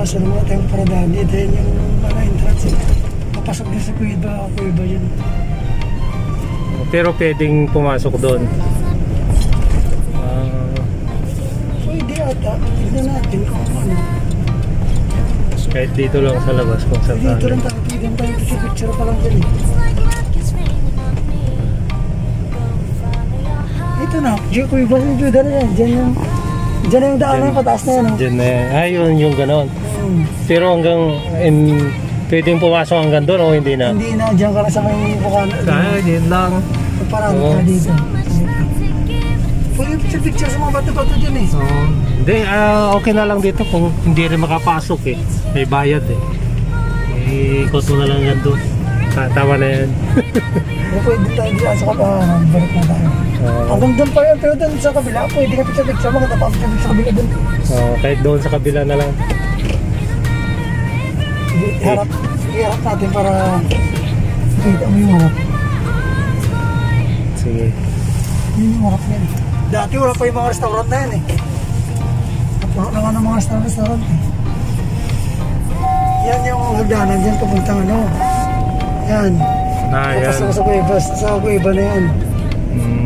labas ng mga tayong paradahan. Ito yun yung mga entrance. Papasok din sa kuiba yun. Pero pwedeng pumasok doon. Pwede ata. Tignan natin kung ano. Kahit dito lang sa labas kung saan dito lang tayo. Pwede tayo picture pa lang dyan eh. Ito na. Kuiba yung juda na yan. Diyan yung daan na yung pataas na yan. Diyan na yan. Ayun yung ganon. Pero hanggang pwedeng pumasok hanggang doon o hindi na? Hindi na. Diyan ka lang sa may bukana. Ay, din lang. Parang ka dito. Pwede picture sa mga bato-bato dyan eh. Hindi, okay na lang dito kung hindi rin makapasok eh. May bayad eh. Ikot mo na lang yan doon. Tama na yan. Pwede tayo dyan sa kabahan. Balik na tayo. Hanggang doon pa yan. Pero doon sa kabila, pwede ka picture. Mga napapicture sa kabila doon. Kahit doon sa kabila na lang. Iharap natin para kita mo yung harap. Sige. Yun yung harap yan. Dati wala pa yung mga restaurant na yan eh. Napuno naman ng mga restaurant eh. Yan yung hagdanan dyan papuntang ano. Yan. Yan. Sa kuiba na yan.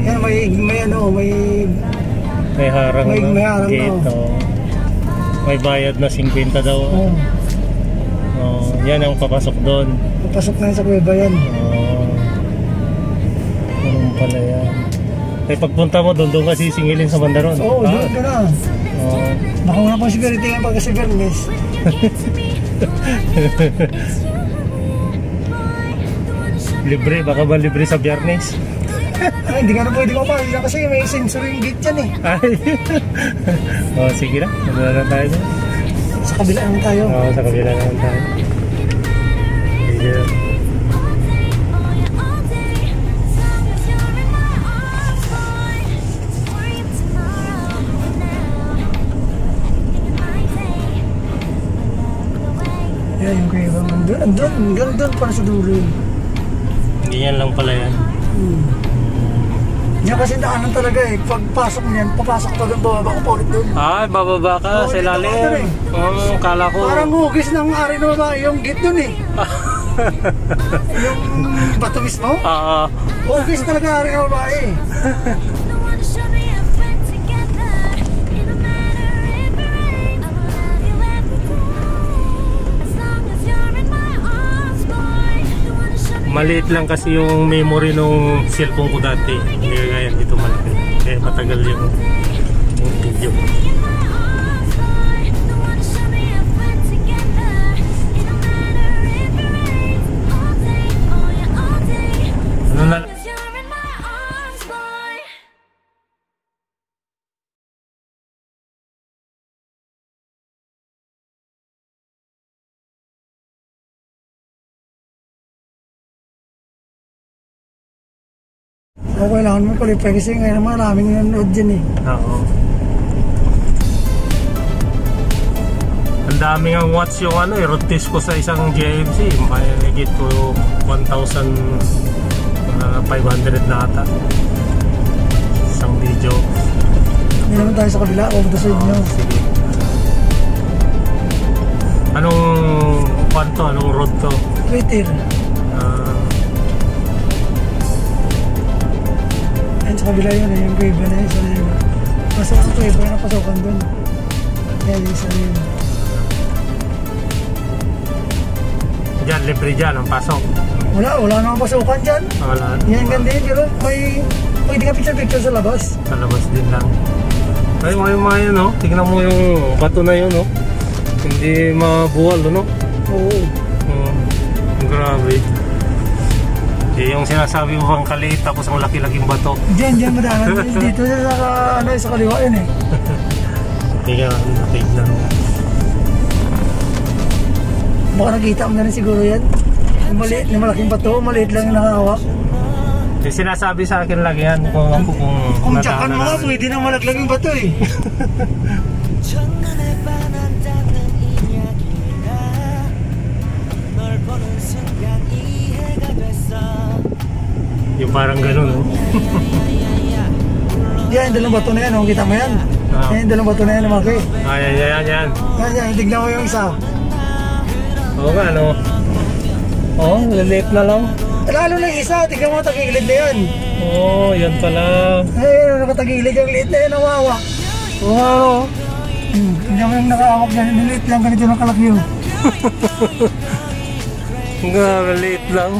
Yan may harang may harang gate. May bayad na 50 daw. Yan ang papasok doon. Papasok na yan sa kuiba yan. Ganun pala yan. Pagpunta mo doon ka sisingilin sa bandaron. Oo, doon ka na. Baka wala pang security nga pagka si Bernes. Libre, baka ba libre sa Biyernes? Ay, hindi ka na pwede mapasok kasi may sensor yung gate dyan eh. Ay. Sige na. Ano na lang tayo doon? Sa kabila naman tayo. Sa kabila naman tayo. Sige. Yan yung kuiba. Andun para sa dulo yun. Hindi yan lang pala yan. Yan kasi daanan talaga eh. Pagpasok niyan, papasok pa doon, bababa ko pa ulit doon. Ay, bababa ka sa ilalim. Kala ko. Parang hugis ng ari na ba yung gate doon eh. Yung bato mismo? Hugis talaga ari na ba eh. Maliit lang kasi yung memory nung cellphone ko dati. Hindi kaya dito malaki. Kaya matagal yung video. Ano na? Kailangan mo qualify kasi ngayon maraming nanonood dyan eh. Ang daming ang watch yung road test ko sa isang JMC. May higit ko 1,500 na ata. Isang video. Hindi naman tayo sa kabila. Pumunta sa inyo. Sige. Anong road to? Twitter. Sa kabila yun, yung kuiba na yun, isa na yun. Pasok ang kuiba na pasokan dun. Yan, isa na yun. Diyan, libre dyan ang pasok. Wala namang pasokan dyan. Wala. Yan, ganda yun, pero pwede ka picture sa labas. Sa labas din lang. Ay, mga yun, no? Tignan mo yung bato na yun, no? Hindi mabuwal, no? Oo. Grabe. Yung sinasabi mo bang kaliit tapos ang laki-laking bato. Diyan madalang. Dito sa kaliwa yun eh. Tignan. Baka nakita mo na rin siguro yan. Yung maliit na malaking bato, maliit lang yung nakahawak. Sinasabi sa akin lagi yan kung tsakan mo, pwede na malaglag yung bato eh. Yung parang gano'n, no? Yan, dalawang bato na yan, kita mo yan. Yan, dalawang bato na yan lumaki. Yan. Yan, tignan mo yung isa. Oo nga, no? Oo, liliit na lang. Lalo na yung isa, tignan mo tagilid na yan. Oo, yan pala. Ay, nakatagilid yung liit na yan, nawawa. Oo. Tignan mo yung nakahawak dyan, liit lang, ganito na kalaki yun. Nga, liit lang.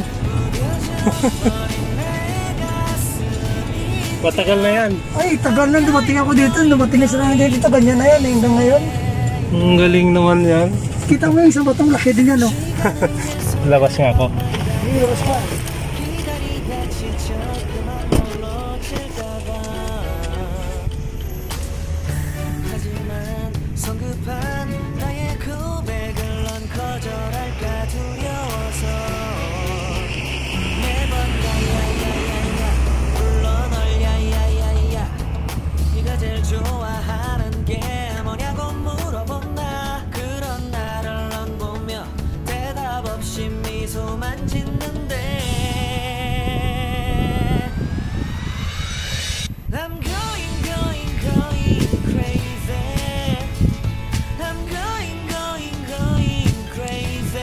Matagal na yan. Ay, tagal na, dumating ako dito, dumating na sila dito, ganyan na yan, hanggang ngayon. Ang galing naman yan. Kita mo yung isang batong laki din yan, no? Labas nga ako. Labas ka. 좋아하는 게 뭐냐고 물어본다. 그런 나를 넌 보며 대답 없이 미소만 짓는데 I'm going crazy. I'm going crazy.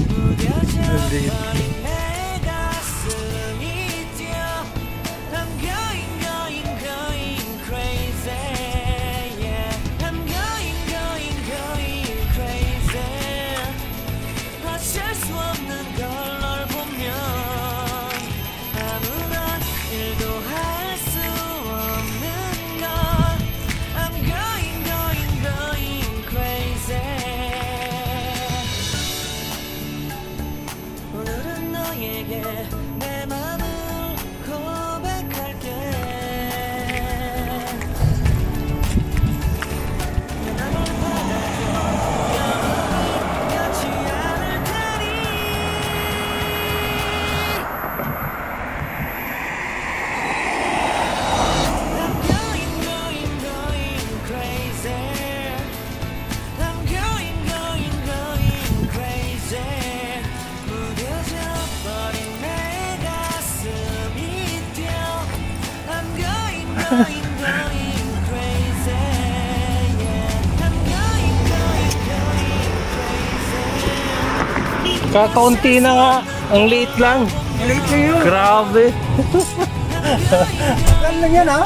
무뎌져 버린 내 가슴이 뛰어. I'm going crazy. Yeah. I'm going crazy. 어쩔 수 없는 걸 널 보면 아무런 일도 할 수 없는 걸. I'm going crazy. 오늘은 너에게 내 맘을 고백할게. 내 맘을 받아줘. 영원히 변치 않을 테니. I'm going crazy. I'm going crazy. 무뎌져 버린 내 가슴이 뛰어. I'm going crazy. Yeah. I'm going crazy. Kakaunti na nga. Ang liit lang. Liit na yun. Grabe. Tagal lang yan, ha?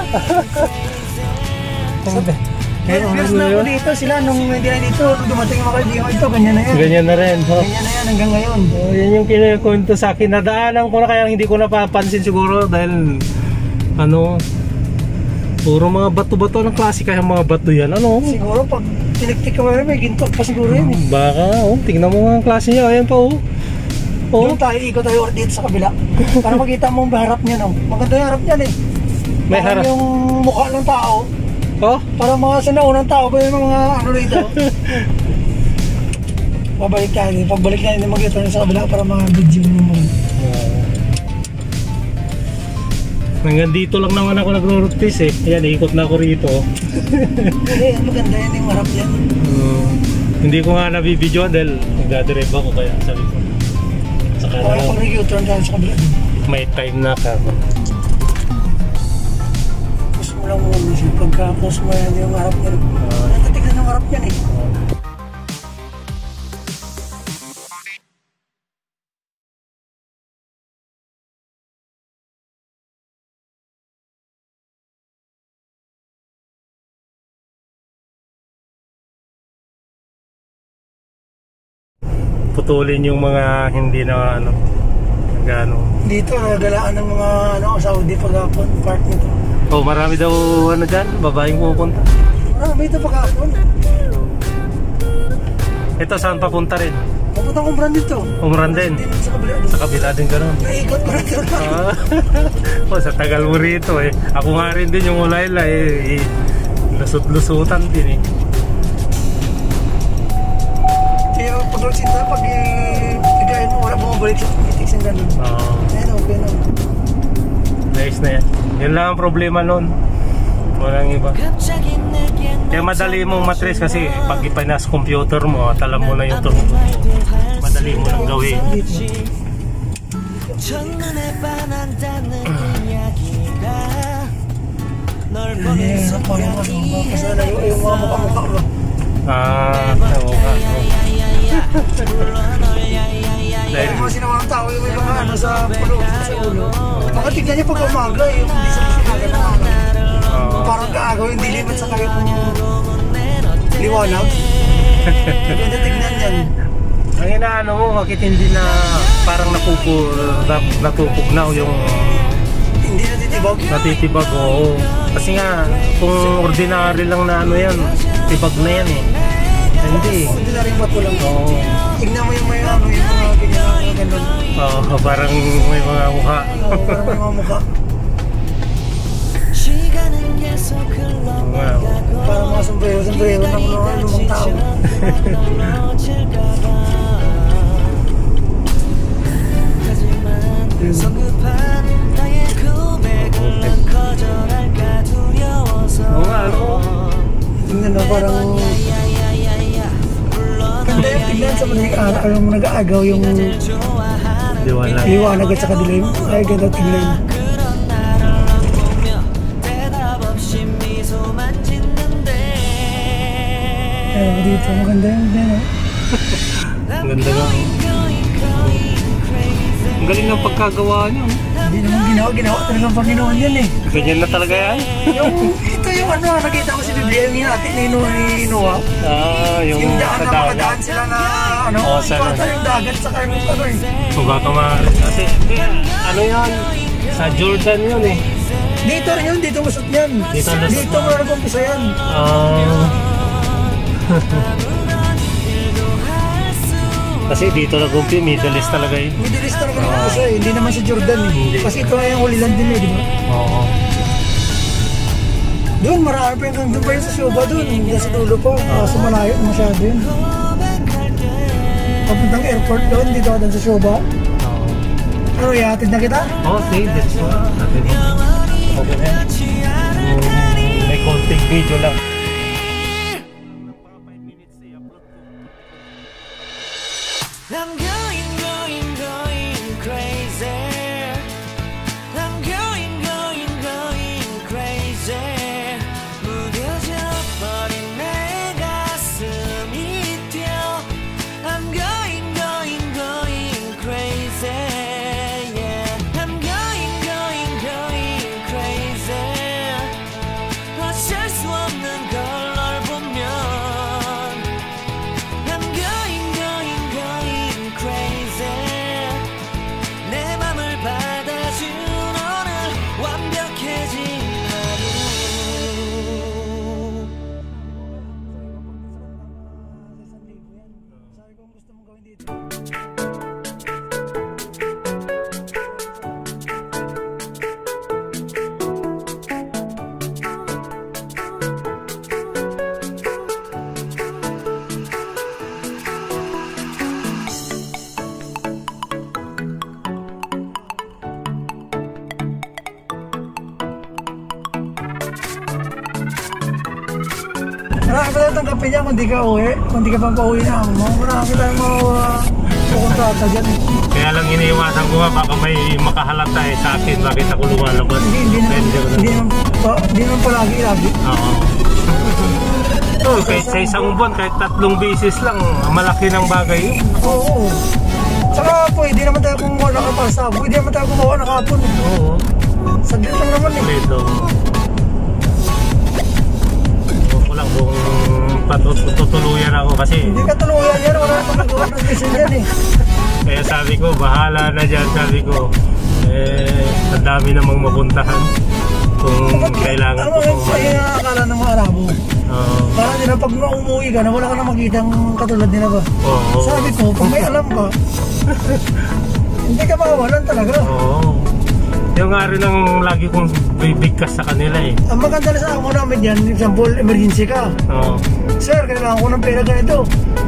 First na ako dito, sila nung hindi na dito, dumating mga kaibigan ito, ganyan na yan. Ganyan na rin. Oh. Ganyan na yan hanggang ngayon. Oh, yan yung kinikwento sa akin. Nadaanan ko na kaya hindi ko napapansin siguro dahil ano, puro mga bato-bato ng klase kaya mga bato yan. Ano? Siguro pag tiniktik ka may ginto pa siguro yan eh. Baka, tingnan mo nga ang klase niya. Ayan pa, oh. Oh. Doon tayo, ikot tayo dito sa kabila. Para makita mo ang harap niya, no? Maganda yung harap niyan eh. May Parang harap. yung mukha ng tao. Oh? Para mga sinaunang tao ba yung mga ano rito? Babalik tayo. Pagbalik na yun, mag-ito sa kabila para mga video mo. Hanggang dito lang naman ako nagro-road test eh. Ayan, ikot na ako rito. Hindi, maganda yan yung harap yan. Hindi ko nga nabibidyoan dahil nagdadrive ako kaya sabi ko. Saka na Para lang, pag nag-u-turn tayo sa kabila. may time na ka. Post mo lang muna siya. Pagka-post mo yan yung harap niya. Natatignan yung harap yan eh. Putulin yung mga hindi na ano, nagano. Dito, nagalaan ng mga Saudi paghapon. Part nito. Oh, marami daw ano dyan, babaeng pupunta. Marami ito paghapon. Ito saan papunta rin? Papunta kong brand dito. Umran din. Sa kabila. Sa kabila din ganun. Naikot ko na dito. Oh, sa tagal mo rito eh. Ako nga rin din yung ulayla eh. Lusot-lusutan din eh. Pero pag-rotsinta, pag i-gain mo, wala bumabalik sa politics yung ganun. Oo. Ayun, okay na. Nice na yan. Yun lang ang problema nun. Walang iba. Kaya madali mong matrace kasi pag ipinas computer mo at alam mo na yung turno mo. Madali mo nang gawin. 첫눈에 반한다는 이야기가 parang kasala yung mga mukha-mukha ba? Mukha. Dahil mga sinawang tao yung may mga ano sa ulo. Baka tignan niya pag umaga yung hindi sa sinaga na parang kaagaw yung dilim at saka yung liwanag. Ganda tignan yan. Ang inaano mo, bakit hindi na parang natupugnaw yung hindi natitibag? Natitibag, oo. Kasi nga, kung ordinary lang na ano yan, tibag na yan eh. Hindi. Ordinary bato lang. Oo. Tignan mo yung may ano, yung mga ganyan. Oo, parang may mga mukha. Oo, parang may mga mukha. Wow. Parang mga sombrero ng lumang tao. Oo nga, ano? Tingnan na parang ganda yung tignan sa mga nag-aagaw yung liwanag at saka dilim. Ay ganda tignan. Ayan dito, maganda yung ganda. Ang ganda nga. Ang galing ng pagkagawa niyo. Hindi naman ginawa talagang Panginoon yan eh. Ganyan na talaga yan? Ito yung ano, nakita ko si Biblia, yung natin ni Noah. Yung daan na makadaan sila na ano, yung dagat sa yung ano eh. So baka kasi ano yan, sa Jordan yun eh. Dito rin yun, dito masot yan. Dito mo na nag-umpisa yan. Kasi dito nag-umpisa, Middle East talaga yun. Middle East talaga nag-umpisa eh, hindi naman sa Jordan eh. Hindi. Kasi ito ay ang Holy Land din eh, di ba? Oo. Doon, marami pa yung doon pa yun sa Shoba doon. Hindi sa dulo pa, kaso malayo masyado yun. Papuntang airport doon, dito ka doon sa Shoba. Oo. Ano, ihatid na kita? Oo, sige, that's all. Okay na yan. May konting video lang. I'm going crazy. I'm going crazy. 무뎌져 버린 내 가슴이 뛰어. I'm going crazy. Yeah. I'm going crazy. 어쩔 수 없는 걸 널 보면. I'm going crazy. 내 맘을 받아준 오늘 완벽해진 하루. Sabi ko, gusto mong gawin dito. Marami pa tayo tanggapin niya kung di ka uwi. Kung di ka pang pauwi na amo mo. Marami tayong pukontrata dyan. Kaya lang iniiwasan ko nga, baka may makahalata eh sa akin, bakit ako lumalabas. Hindi naman palagi. Oo. So, kahit sa isang buwan, kahit 3 beses lang, malaki ng bagay yun. Oo. Saka pwede naman tayo kumuha ng kapasa. Pwede naman tayo kumuha ng kapon. Oo. Saglit lang naman eh. Dito. Huwag ko lang kung patutuluyan ako kasi. Hindi ka tuluyan yan. Wala ka magawa ng mission yan eh. Kaya sabi ko, bahala na dyan. Sabi ko, ang dami namang mapuntahan. Kung kailangan ko. Ano sa'yo yung akala ng mga Arabo? Parang nila pag umuwi ka na wala ka na makitang katulad nila ba? Oo. Sabi ko, kung may alam ka, hindi ka mawalan talaga. Oo. Yung nga rin ang lagi kong bibigkas sa kanila eh. Ang maganda na sa ako namin yan, example, emergency ka. Oo. Sir, kailangan ko ng pera ganito.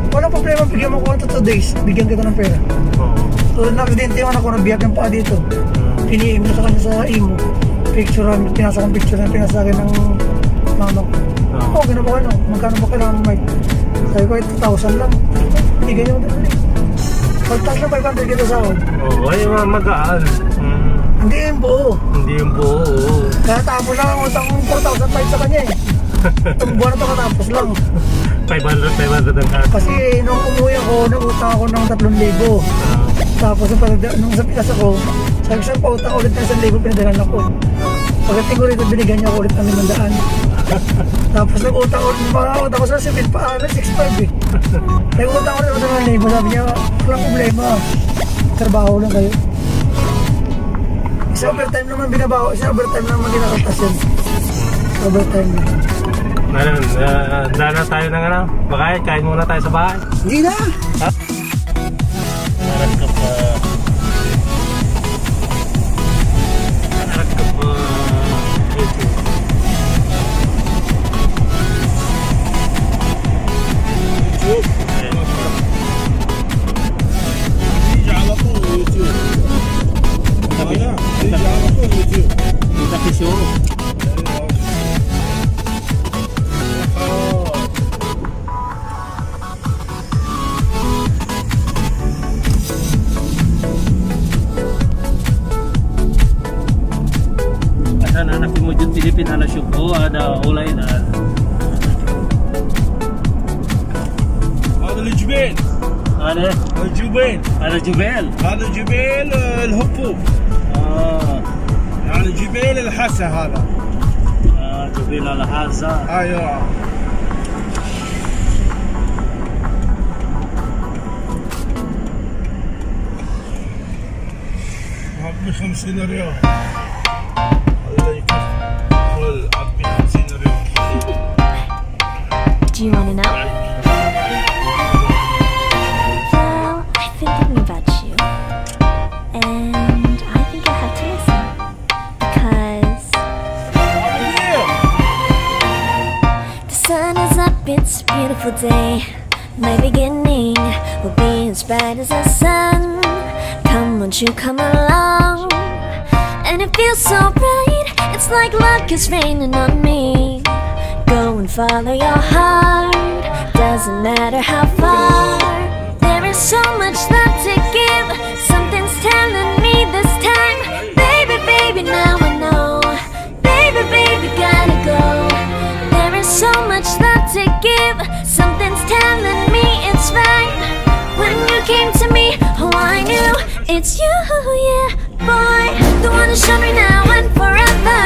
Walang problema, bigyan mo ko ng 2 days, bigyan kita ng pera. Oo. So, naksidente yung anak ko, nabiyag ng paa dito. Piniim na sa kanya sa imo. Picture, pinasa kong picture na pinasa akin ng mama ko. Oo, gano'n ba ano? Magkano ba kailangan mo, Mike? Sabi ko, 2,000 lang. Bigyan niyo mo dali. Pagtas na 500 kita sa ako. Oo, ay magaan. Hindi yung buo. Hindi yung buo. Kaya tapos lang ang utang kong 4,500 sa kanya eh. Itong buwan na ito katapos lang. 500 ang cut. Kasi nung umuwi ako, nag-utang ako ng 3,000. Tapos nung sa Pinas ako, sabi ko siya, pautang ulit ng 1,000, pinadalan ako. Pagdating ko rito, binigyan niya ako ulit ng 500. Tapos nag-utang ulit, ako sa civil pa, 6,500 eh. Nag-utang ulit ako sa 1,000, sabi niya, walang problema. Trabaho lang kayo. Isa overtime naman binabaho, isa overtime naman ginakaltas yun. Overtime naman. Dala tayo ng ano, makain, kain muna tayo sa bahay. Hindi na! Ha? Harap ka pa. Harap ka pa. يجي على طول يوتيوب. لا يجي على طول يوتيوب. Kita kisyo. Asan anak mo dyan Pilipin ala syuko ada ulay na. هذا الجبيل. Ada الجبيل. ada Jubel. هذا جبيل الهبوب. يعني جبيل الحسا هذا. Jubel ala Haza. ايوه. عبي 50 ريال. الله يكفي. عبي 50 ريال. Do you want to know? Well, I've been thinking about you, and I think I have to listen because the sun is up. It's a beautiful day. My beginning will be as bright as the sun. Come, won't you come along? And it feels so bright. It's like luck is raining on me. Go and follow your heart. Doesn't matter how far. There is so much love to give. Something's telling me this time. Baby, baby, now I know. Baby, baby, gotta go. There is so much love to give. Something's telling me it's right. When you came to me, oh, I knew it's you, yeah, boy. The one to show me now and forever.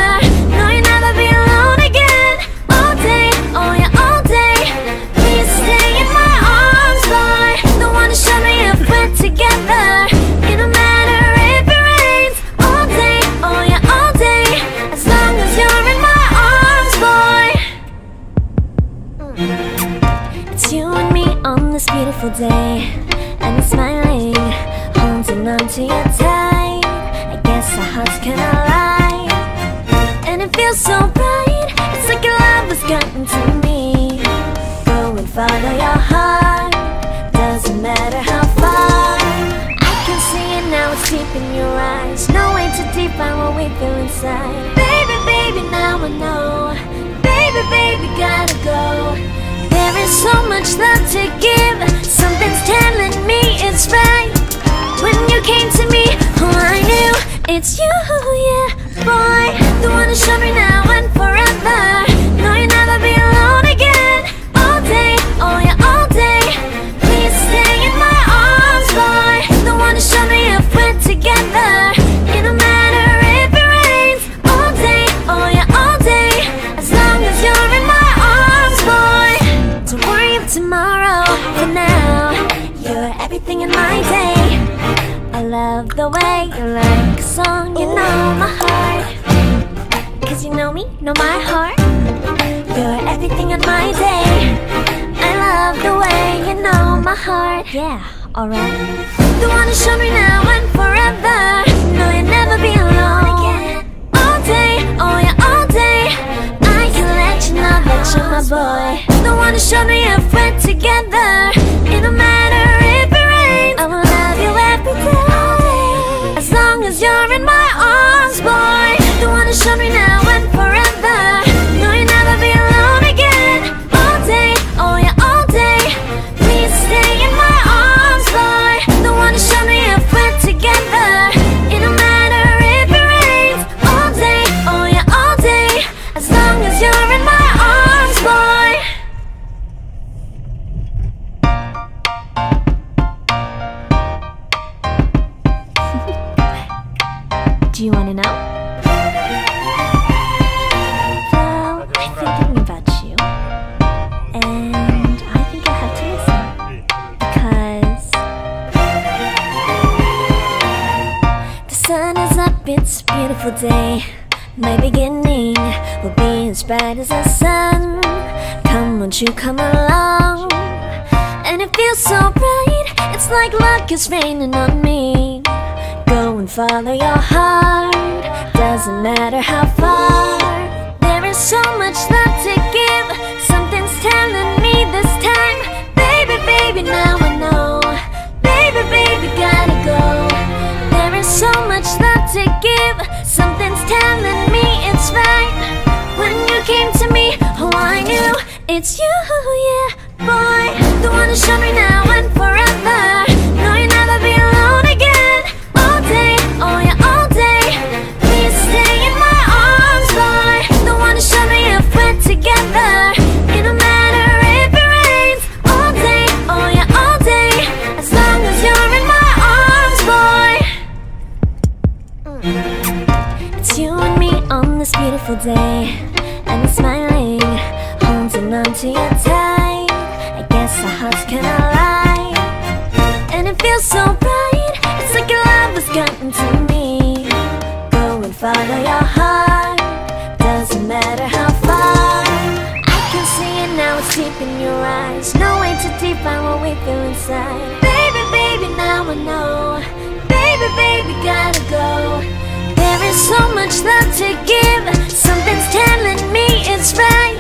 No, you'll never be alone again. All day, oh yeah, all day. Please stay in my arms, boy. The one to show me if we're together. It don't matter if it rains. All day, oh yeah, all day. As long as you're in my arms, boy. It's you and me on this beautiful day. And it's smiling, holding on to you tight. I guess our hearts can align. And it feels so bright. It's like your love has gotten to me. Go and follow your heart. Doesn't matter how far. I can see it now, it's deep in your eyes. No way to define what we feel inside. Baby, baby, now I know. Baby, baby, gotta go. There is so much love to give. Something's telling me it's right. When you came to me, oh, I knew it's you, yeah, boy. The one to show me now and forever. No, you'll never be alone again. All day, oh yeah, all day. Please stay in my arms, boy. The one to show me if we're together. It don't matter if it rains. All day, oh yeah, all day. As long as you're in my arms, boy. Don't worry of tomorrow. For now, you're everything in my day. I love the way you like a song. You know my heart. Cause you know me, know my heart. You're everything in my day. I love the way you know my heart. Yeah, alright. The one to show me now and forever. No, you'll never be alone again. All day, oh yeah, all day. I can let you know that you're my boy. The one to show me if we're together. It don't matter if it rains. I will love you every day. As long as you're in my arms, boy. The one to show me now and forever. No, you'll never be alone again. All day, oh yeah, all day. Please stay in my arms, boy. The one to show me if we're together. It don't matter if it Do you wanna know? Well, I've been thinking about you, and I think I have to listen, because the sun is up, it's a beautiful day. My beginning will be as bright as the sun. Come, won't you come along? And it feels so bright, it's like luck is raining on me. Go and follow your heart, doesn't matter how far. There is so much love to give, something's telling me this time. Baby, baby, now I know. Baby, baby, gotta go. There is so much love to give, something's telling me it's right. When you came to me, oh I knew it's you, yeah, boy. The one to show me now and forever. No, you'll never be alone again. All day, oh yeah, all day. Please stay in my arms, boy. The one to show me if we're together. It don't matter if it rains. All day, oh yeah, all day. As long as you're in my arms, boy. It's you and me on this beautiful day, and I'm smiling, holding on to you tight. I guess our hearts can align, and it feels so bright. It's like your love has gotten to me. Go and follow your heart, doesn't matter how far. I can see it now, it's deep in your eyes. No way to define what we feel inside. Baby, baby, now I know. Baby, baby, gotta go. There is so much love to give, something's telling me it's right.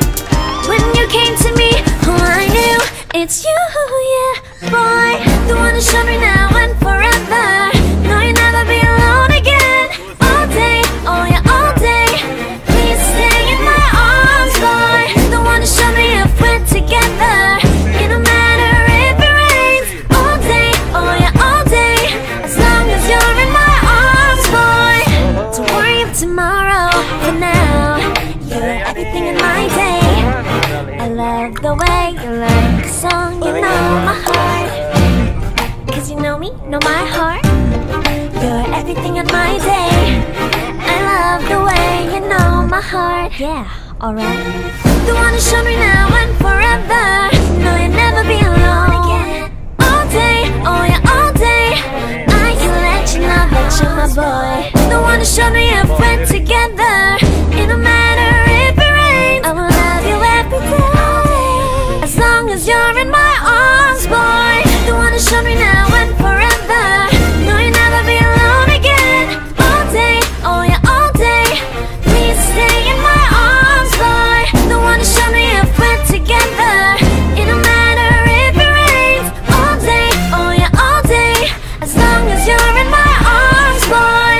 When you came to me, oh I knew it's you, yeah, boy. The one to show me now and forever. No, you'll never be alone again. All day, oh yeah, all day. Please stay in my arms, boy. The one to show me if we're together. It don't matter if it rains. All day, oh yeah, all day. As long as you're in my arms, boy. Don't worry of tomorrow, for now you're everything in my day. I love the way you like a song, you know my heart. Cause you know me, know my heart. You're everything in my day. I love the way you know my heart. Yeah, alright. The one to show me now and forever. No, you'll never be alone again. All day, oh yeah, all day. I can let you know that you're my boy. The one to show me if we're together. It don't matter if it rains. I will love you every day. As long as you're in my arms, boy. The one to show me now and forever. No, you'll never be alone again. All day, oh yeah, all day. Please stay in my arms, boy. The one to show me if we're together. It don't matter if it rains. All day, oh yeah, all day. As long as you're in my arms, boy.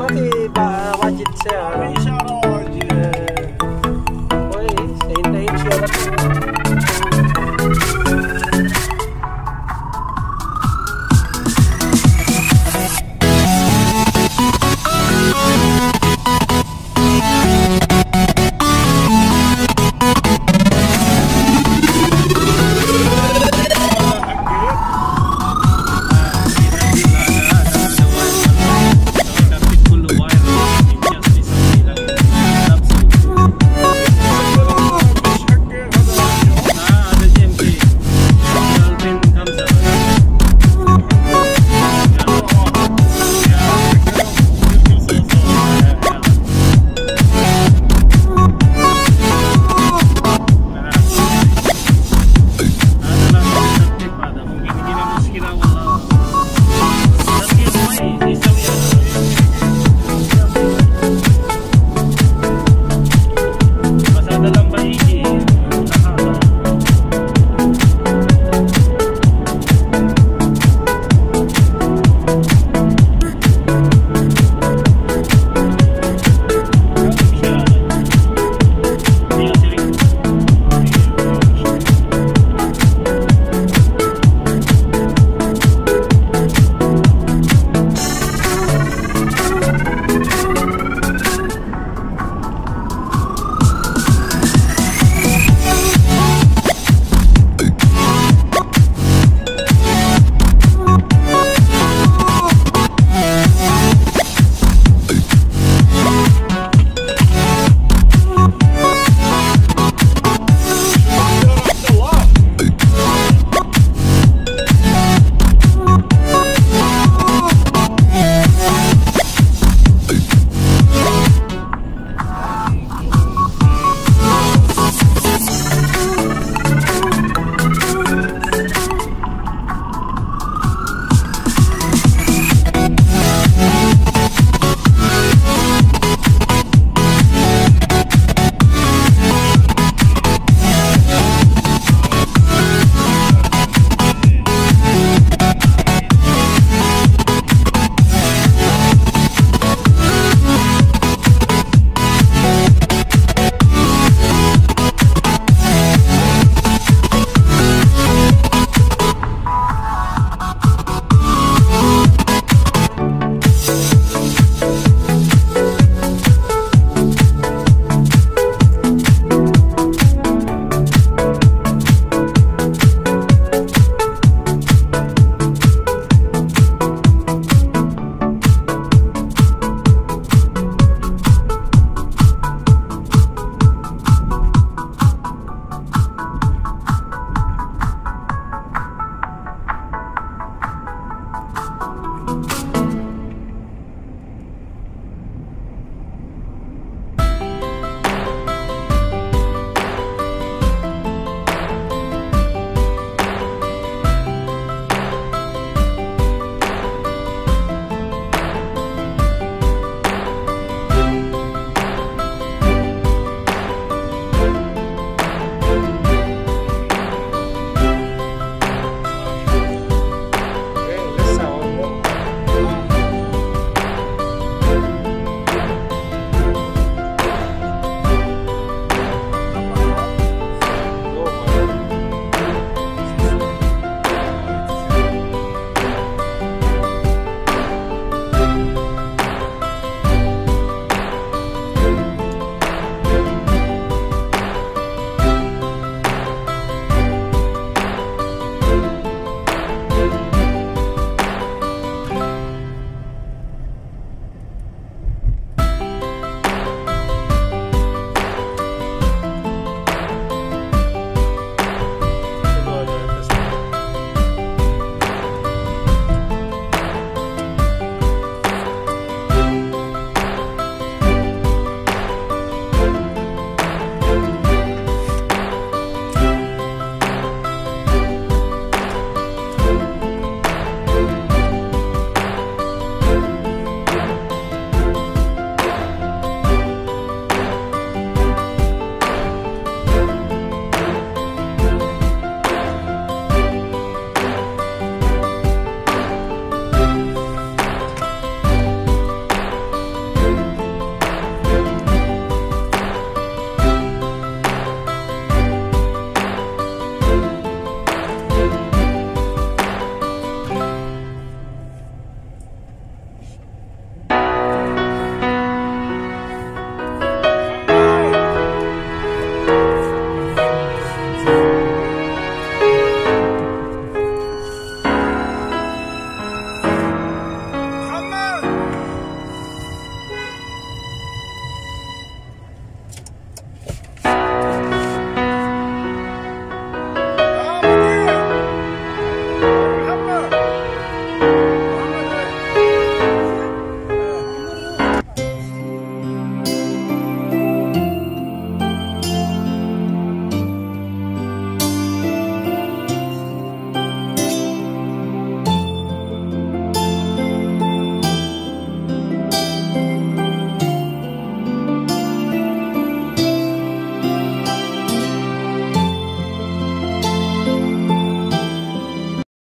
mati wajib saya